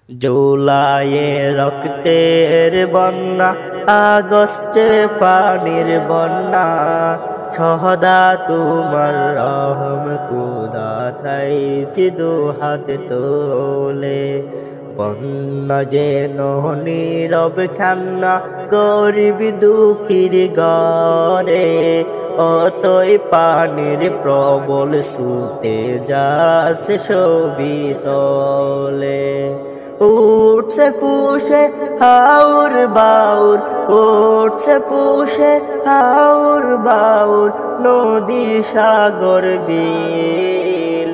জুলাইয়ে রক্তের বন্যা, আগস্টে পানির বন্যা, সহদা তোমার রহম খুদা চাইছি দুহাত তোলে। বন্যা যেন নীরব কান্না, গরিব দুঃখীর ঘরে, অতই পানির প্রবল স্রোতে যাচ্ছে সবই তলে। উঠছে পুষে হাউর বাউর, উঠছে পুষে হাউর বাউর, নদী সাগর বিল,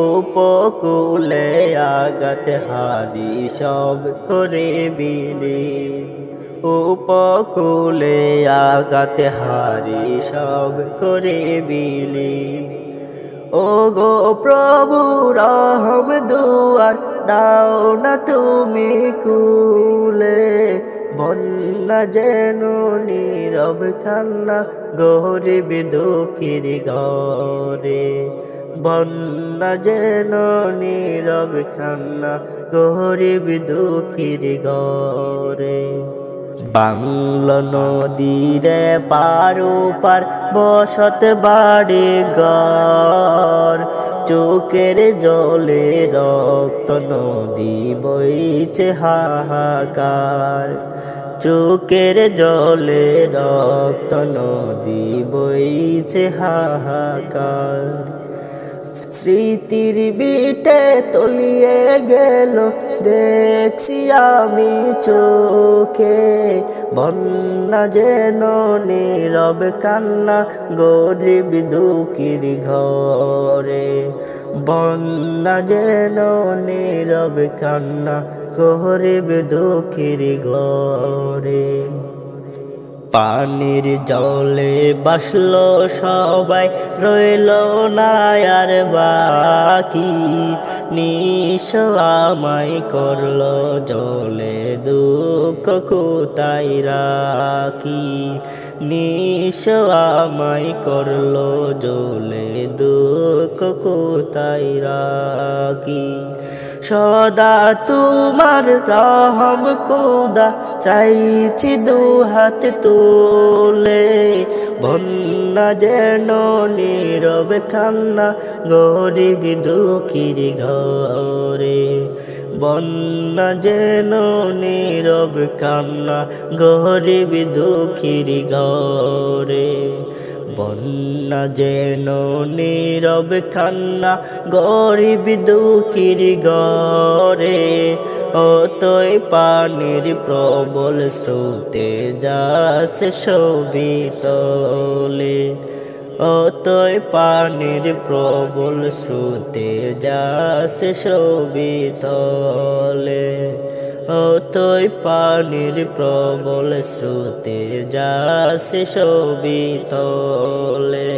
উপকূলে আঘাত হারি সব করে বিলীন, উপকূলে আঘাত হারি সব করে বিলীন। ও গো প্রভু রহম দুয়ার দাও না তুমি খুলে, বন্যা যেন নীরব কান্না, গরিব দুঃখীর ঘরে, বন্যা যেন নীরব কান্না, গরিব দুঃখীর ঘরে। বাংলা নদীরে পারো পার বসত বাড়ি ঘর, চোখের জলে রক্ত নদী বইছে হাহাকার, চোখের জলে রক্ত নদী বইছে হাহাকার। স্মৃতির বিটে তলিয়ে গেল দেখছি আমি চোখে, বন্যা যেন নীরব কান্না, গরিব দুঃখীর ঘরে, বন্যা যেন নীরব কান্না, গরিব দুঃখীর ঘরে। পানির জলে বাসলো সবাই, রইল না আর বাকি, নিঃস্ব আমায় করলো জলে, দুঃখ কোথায় রাখি, নিঃস্ব আমায় করলো জলে, দুঃখ কোথায় রাখি। সদা তোমার রহম খুদা চাইছি দুহাত তোলে, বন্যা যেন নীরব কান্না, গরিব দুঃখীর ঘরে, বন্যা যেন নীরব কান্না, গরিব দুঃখীর ঘরে, বন্যা যেন নীরব কান্না, গরিব দুঃখীর ঘরে, অতই পানির প্রবল স্রোতে যাচ্ছে সবই তলে, অতই পানির প্রবল স্রোতে যাচ্ছে সবই তলে, অতই পানির প্রবল স্রোতে যাচ্ছে সবই তলে।